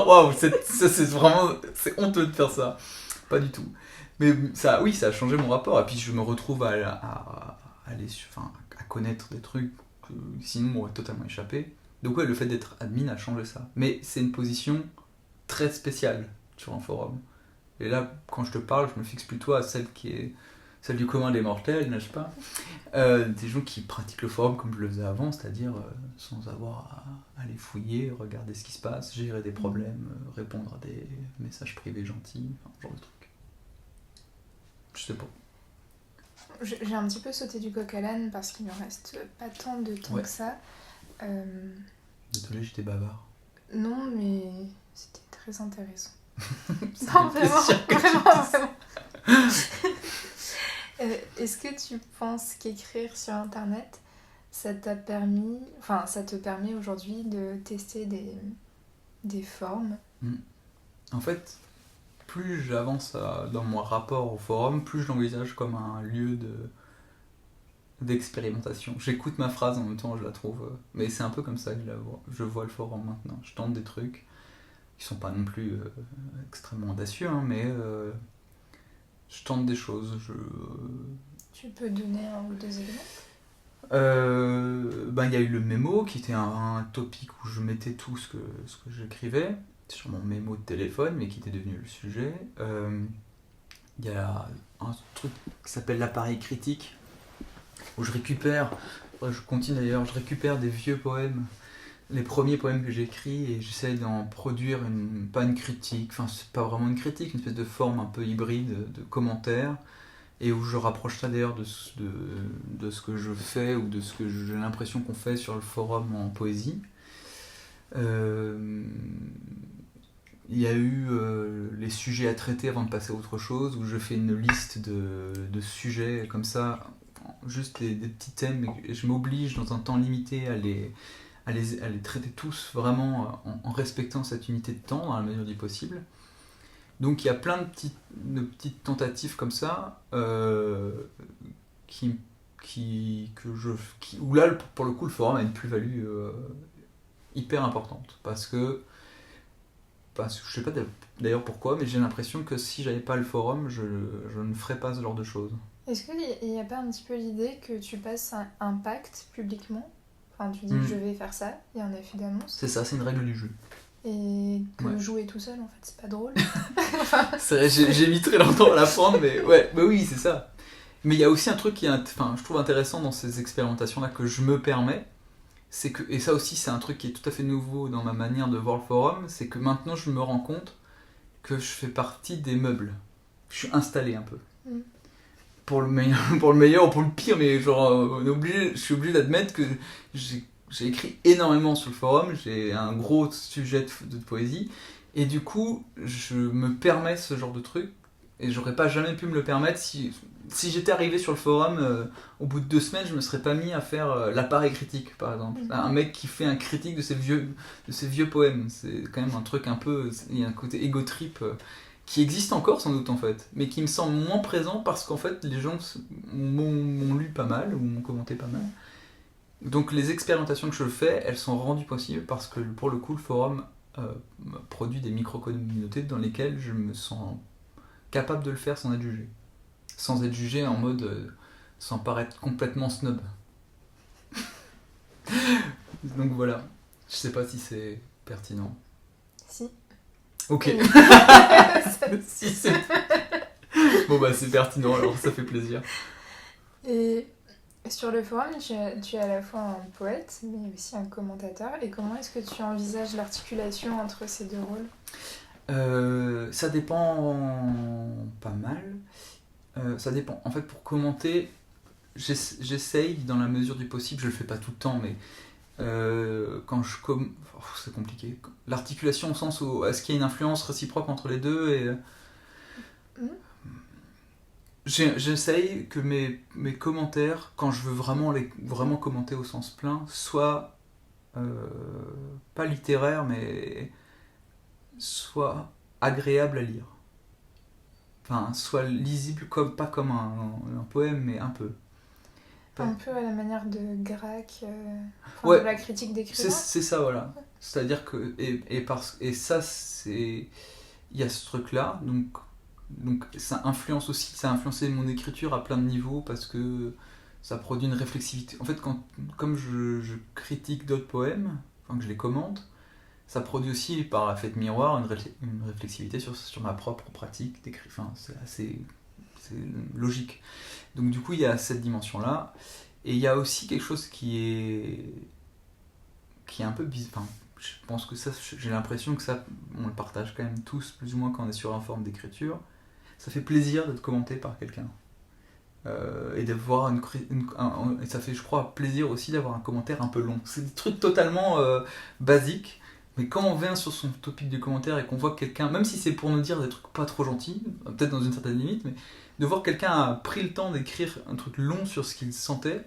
Waouh, ça c'est vraiment... C'est honteux de faire ça. Pas du tout. Mais ça, oui, ça a changé mon rapport. Et puis je me retrouve à connaître des trucs que sinon m'auraient totalement échappé. Donc ouais, le fait d'être admin a changé ça. Mais c'est une position très spéciale sur un forum. Et là, quand je te parle, je me fixe plutôt à celle qui est celle du commun des mortels, n'est-ce pas? Des gens qui pratiquent le forum comme je le faisais avant, c'est-à-dire sans avoir à aller fouiller, regarder ce qui se passe, gérer des problèmes, répondre à des messages privés gentils, enfin, ce genre de trucs. Je sais pas. J'ai un petit peu sauté du coq à l'âne parce qu'il ne reste pas tant de temps que ça. Désolé, j'étais bavard. Non, mais c'était très intéressant. Non, vraiment. Est-ce que tu penses qu'écrire sur Internet, ça te permet aujourd'hui de tester des formes? En fait, plus j'avance dans mon rapport au forum, plus je l'envisage comme un lieu d'expérimentation. J'écoute ma phrase en même temps, je la trouve... mais c'est un peu comme ça que je vois le forum maintenant. Je tente des trucs qui sont pas non plus extrêmement audacieux, hein, mais je tente des choses. Tu peux donner un ou deux exemples? Il y a eu le mémo qui était un topic où je mettais tout ce que j'écrivais sur mon mémo de téléphone, mais qui était devenu le sujet. Il y a un truc qui s'appelle l'appareil critique, où je récupère des vieux poèmes, les premiers poèmes que j'ai écrits, et j'essaie d'en produire pas une critique, enfin c'est pas vraiment une critique, une espèce de forme un peu hybride de commentaires, et où je rapproche ça d'ailleurs de ce que je fais ou de ce que j'ai l'impression qu'on fait sur le forum en poésie. Il y a eu les sujets à traiter avant de passer à autre chose, où je fais une liste de sujets comme ça, juste des petits thèmes, et je m'oblige dans un temps limité à les traiter tous vraiment en respectant cette unité de temps dans la mesure du possible. Donc il y a plein de petites tentatives comme ça où là pour le coup le forum a une plus-value hyper importante parce que je sais pas d'ailleurs pourquoi, mais j'ai l'impression que si j'avais pas le forum, je ne ferais pas ce genre de choses. Est-ce qu'il n'y a pas un petit peu l'idée que tu passes un pacte publiquement? Enfin, tu dis que je vais faire ça, il y a un effet d'annonce. C'est ça, c'est une règle du jeu. Et que jouer tout seul, en fait, c'est pas drôle. C'est vrai, j'ai mis très longtemps à l'apprendre, mais ouais, bah oui, c'est ça. Mais il y a aussi un truc qui je trouve intéressant dans ces expérimentations-là que je me permets, c'est que, et ça aussi c'est un truc qui est tout à fait nouveau dans ma manière de voir le forum, c'est que maintenant je me rends compte que je fais partie des meubles. Je suis installé un peu. Pour le meilleur ou pour le pire, mais genre je suis obligé d'admettre que j'ai écrit énormément sur le forum, j'ai un gros sujet de poésie, et du coup je me permets ce genre de truc, et j'aurais pas jamais pu me le permettre si j'étais arrivé sur le forum au bout de 2 semaines, je me serais pas mis à faire l'appareil critique par exemple. Un mec qui fait un critique de ses vieux poèmes, c'est quand même un truc un peu, il y a un côté ego trip qui existe encore sans doute en fait, mais qui me semble moins présent parce qu'en fait les gens m'ont lu pas mal ou m'ont commenté pas mal. Donc les expérimentations que je fais, elles sont rendues possibles parce que pour le coup le forum produit des micro-communautés dans lesquelles je me sens capable de le faire sans être jugé. Sans être jugé en mode sans paraître complètement snob. Donc voilà, je sais pas si c'est pertinent. Si. Ok. Si c'est... Bon bah c'est pertinent alors, ça fait plaisir. Et sur le forum, tu es à la fois un poète mais aussi un commentateur, et comment est-ce que tu envisages l'articulation entre ces deux rôles? Ça dépend pas mal. Ça dépend. En fait, pour commenter, j'essaye dans la mesure du possible, je le fais pas tout le temps, mais quand c'est compliqué. L'articulation au sens où est-ce qu'il y a une influence réciproque entre les deux et j'essaye que mes commentaires, quand je veux vraiment commenter au sens plein, soient pas littéraires, mais soient agréables à lire. Enfin, soit lisible pas comme un poème, mais un peu. Un peu à la manière de Grac, ouais, de la critique d'écrivain. C'est ça, voilà. C'est-à-dire que et ça c'est, il y a ce truc-là, donc ça a influencé mon écriture à plein de niveaux parce que ça produit une réflexivité. En fait, comme je critique d'autres poèmes, que je les commente, ça produit aussi par effet de miroir une réflexivité sur ma propre pratique d'écrit. Enfin, c'est logique. Donc du coup, il y a cette dimension-là. Et il y a aussi quelque chose qui est un peu bizarre. Enfin, je pense que ça, j'ai l'impression que ça, on le partage quand même tous, plus ou moins, quand on est sur un forme d'écriture. Ça fait plaisir d'être commenté par quelqu'un. Et d'avoir et ça fait, je crois, plaisir aussi d'avoir un commentaire un peu long. C'est des trucs totalement basiques, mais quand on vient sur son topic de commentaire et qu'on voit que quelqu'un, même si c'est pour nous dire des trucs pas trop gentils, peut-être dans une certaine limite, mais de voir que quelqu'un a pris le temps d'écrire un truc long sur ce qu'il sentait,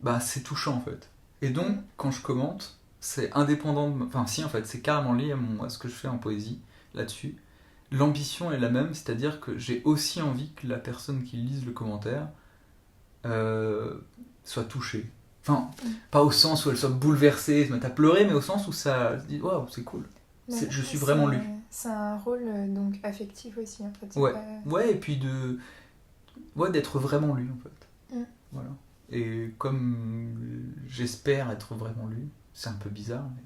bah c'est touchant en fait. Et donc, quand je commente, c'est indépendant de... Enfin si, en fait, c'est carrément lié à ce que je fais en poésie, là-dessus. L'ambition est la même, c'est-à-dire que j'ai aussi envie que la personne qui lise le commentaire soit touchée. Enfin, pas au sens où elle soit bouleversée, se mette à pleurer, mais au sens où ça se dit « Waouh, c'est cool, je suis vraiment lu ». C'est un rôle donc affectif aussi, en fait. Ouais, ouais, et puis d'être vraiment lu, en fait. Voilà. Et comme j'espère être vraiment lu, c'est un peu bizarre, mais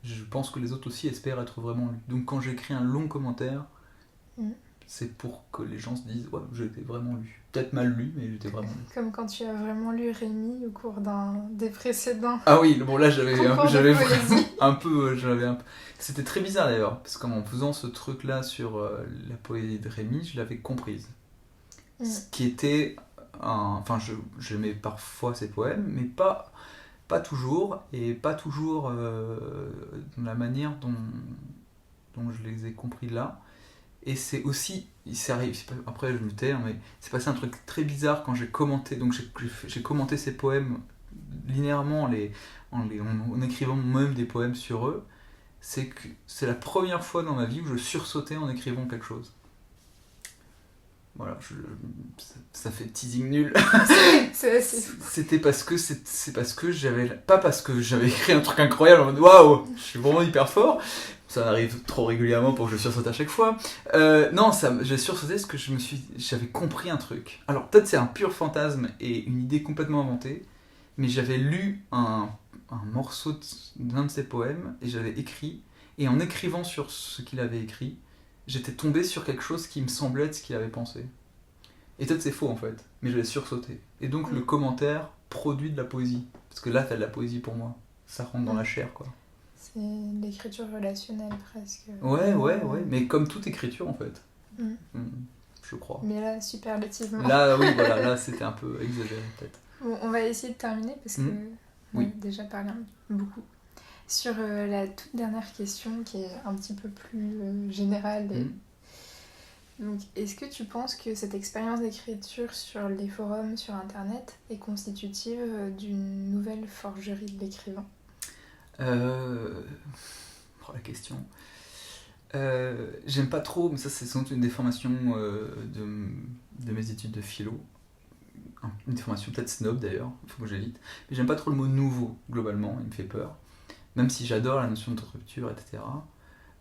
je pense que les autres aussi espèrent être vraiment lus. Donc quand j'écris un long commentaire, c'est pour que les gens se disent « Ouais, j'ai été vraiment lu ». Peut-être mal lu, mais j'étais vraiment lu. Comme quand tu as vraiment lu Rémi au cours des précédents. Ah oui, bon là j'avais un peu... C'était très bizarre d'ailleurs, parce qu'en faisant ce truc-là sur la poésie de Rémi, je l'avais comprise. Ce qui était... Enfin, j'aimais parfois ses poèmes, mais pas toujours, et pas toujours dans la manière dont je les ai compris là. Et c'est aussi, après je me tais, mais c'est passé un truc très bizarre quand j'ai commenté. Donc j'ai commenté ces poèmes linéairement en écrivant moi-même des poèmes sur eux. C'est que c'est la première fois dans ma vie où je sursautais en écrivant quelque chose. Voilà, ça fait teasing nul. C'était parce que j'avais... Pas parce que j'avais écrit un truc incroyable en mode waouh, je suis vraiment hyper fort. Ça arrive trop régulièrement pour que je sursaute à chaque fois. Non, j'ai sursauté parce que j'avais compris un truc. Alors peut-être c'est un pur fantasme et une idée complètement inventée, mais j'avais lu un morceau d'un de ses poèmes et j'avais écrit. Et en écrivant sur ce qu'il avait écrit, j'étais tombé sur quelque chose qui me semblait être ce qu'il avait pensé. Et peut-être c'est faux en fait, mais j'avais sursauté. Et donc le commentaire produit de la poésie. Parce que là, t'as de la poésie pour moi. Ça rentre dans la chair, quoi. C'est l'écriture relationnelle presque. Ouais, mais comme toute écriture en fait. Je crois. Mais là, superlativement. Là, oui, voilà, là c'était un peu exagéré peut-être. Bon, on va essayer de terminer parce que on a déjà parlé beaucoup. Sur la toute dernière question qui est un petit peu plus générale. Donc, est-ce que tu penses que cette expérience d'écriture sur les forums, sur Internet, est constitutive d'une nouvelle forgerie de l'écrivain ? La question. J'aime pas trop, mais ça c'est sans doute une déformation de mes études de philo. Une déformation peut-être snob d'ailleurs, il faut que j'évite. Mais j'aime pas trop le mot nouveau, globalement, il me fait peur. Même si j'adore la notion de rupture, etc.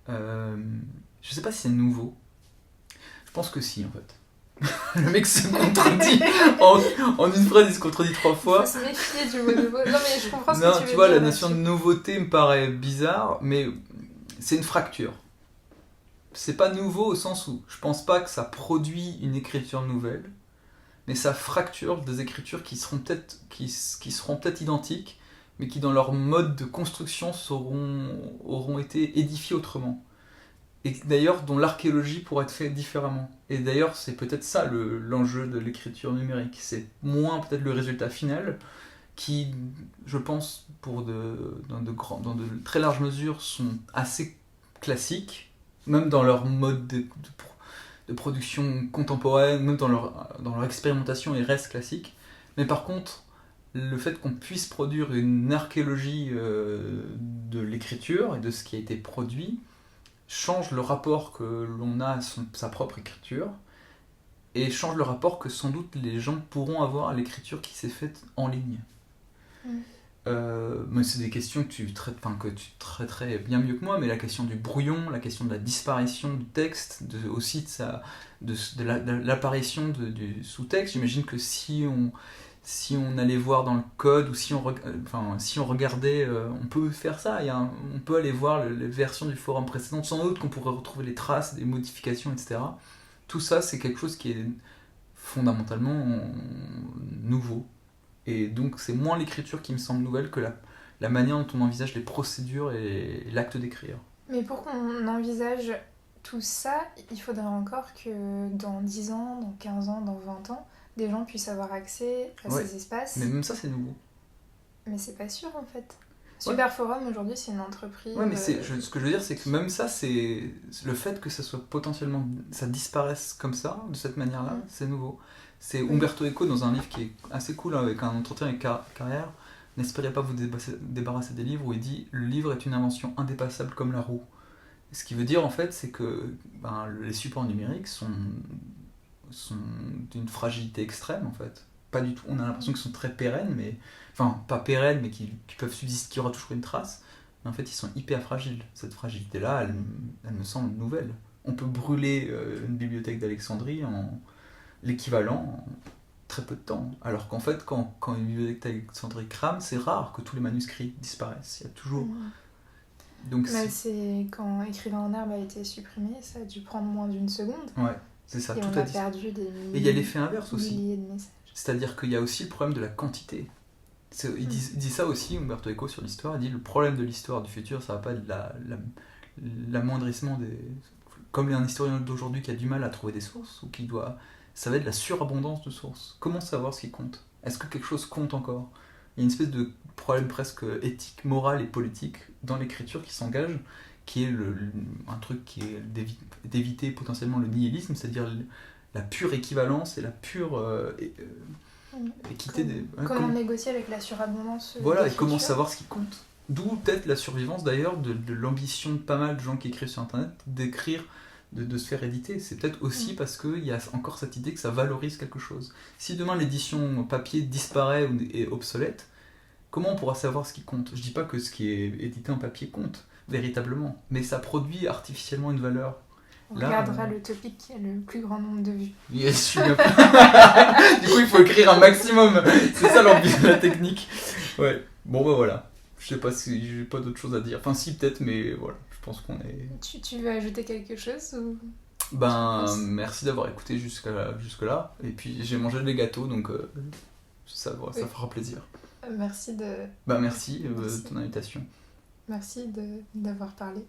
Je sais pas si c'est nouveau. Je pense que si, en fait. Le mec se contredit en une phrase, il se contredit 3 fois. Il faut se méfier du mot nouveau. Non, mais je comprends ce que tu veux dire. Non, tu vois, la notion de nouveauté me paraît bizarre, mais c'est une fracture. C'est pas nouveau au sens où je pense pas que ça produit une écriture nouvelle, mais ça fracture des écritures qui seront peut-être identiques, mais qui dans leur mode de construction auront été édifiées autrement. Et d'ailleurs dont l'archéologie pourrait être faite différemment. Et d'ailleurs c'est peut-être ça l'enjeu de l'écriture numérique. C'est moins peut-être le résultat final, qui je pense dans de très larges mesures sont assez classiques, même dans leur mode de production contemporaine, même dans leur expérimentation, ils restent classiques. Mais par contre, le fait qu'on puisse produire une archéologie de l'écriture et de ce qui a été produit change le rapport que l'on a à sa propre écriture et change le rapport que sans doute les gens pourront avoir à l'écriture qui s'est faite en ligne. Mais c'est des questions que tu traiterais bien mieux que moi, mais la question du brouillon, la question de la disparition du texte, aussi de l'apparition du sous-texte. J'imagine que si si on allait voir dans le code ou si on regardait, on peut faire ça. On peut aller voir les versions du forum précédent, sans doute qu'on pourrait retrouver les traces, des modifications, etc. Tout ça, c'est quelque chose qui est fondamentalement nouveau. Et donc, c'est moins l'écriture qui me semble nouvelle que la manière dont on envisage les procédures et l'acte d'écrire. Mais pour qu'on envisage tout ça, il faudrait encore que dans 10 ans, dans 15 ans, dans 20 ans, des gens puissent avoir accès à ces espaces. Mais même ça, c'est nouveau. Mais c'est pas sûr, en fait. Superforum, aujourd'hui, c'est une entreprise... Ouais, mais ce que je veux dire, c'est que même ça, c'est le fait que ça soit potentiellement... ça disparaisse comme ça, de cette manière-là, c'est nouveau. C'est Umberto Eco, dans un livre qui est assez cool, avec un entretien avec Carrière, « N'espérez pas vous débarrasser des livres » où il dit « Le livre est une invention indépassable comme la roue ». Ce qui veut dire, en fait, c'est que les supports numériques sont d'une fragilité extrême, en fait. Pas du tout. On a l'impression qu'ils sont très pérennes, mais... Enfin, pas pérennes, mais qui peuvent subsister, qui aura toujours une trace. Mais en fait, ils sont hyper fragiles. Cette fragilité-là, elle me semble nouvelle. On peut brûler une bibliothèque d'Alexandrie l'équivalent en très peu de temps. Alors qu'en fait, quand une bibliothèque d'Alexandrie crame, c'est rare que tous les manuscrits disparaissent. Il y a toujours... Donc, c'est quand Écrivain en herbe a été supprimé, ça a dû prendre moins d'une seconde. Ouais, c'est ça. Et tout on a perdu des milliers, et il y a l'effet inverse aussi. Milliers de messages. C'est-à-dire qu'il y a aussi le problème de la quantité. Il dit ça aussi, Umberto Eco, sur l'histoire. Il dit le problème de l'histoire du futur, ça va pas être l'amoindrissement des... Comme un historien d'aujourd'hui qui a du mal à trouver des sources, ou qui doit... Ça va être la surabondance de sources. Comment savoir ce qui compte ? Est-ce que quelque chose compte encore ? Il y a une espèce de problème presque éthique, moral et politique dans l'écriture qui s'engage, qui est un truc qui est d'éviter potentiellement le nihilisme, c'est-à-dire la pure équivalence et la pure équité. Comment négocier avec la surabondance Voilà, et comment savoir ce qui compte. D'où peut-être la survivance d'ailleurs de l'ambition de pas mal de gens qui écrivent sur Internet d'écrire, de se faire éditer. C'est peut-être aussi parce qu'il y a encore cette idée que ça valorise quelque chose. Si demain l'édition papier disparaît ou est obsolète, comment on pourra savoir ce qui compte ? Je dis pas que ce qui est édité en papier compte, véritablement, mais ça produit artificiellement une valeur. On regardera le topic qui a le plus grand nombre de vues. Yes, du coup, il faut écrire un maximum. C'est ça la technique. Ouais. Bon, bah voilà. Je sais pas si j'ai pas d'autre chose à dire. Enfin, si, peut-être, mais voilà. Je pense qu'on est... Tu veux ajouter quelque chose ou... Merci d'avoir écouté jusque-là. Et puis, j'ai mangé des gâteaux, donc ça fera plaisir. Merci de... merci de ton invitation. Merci d'avoir parlé.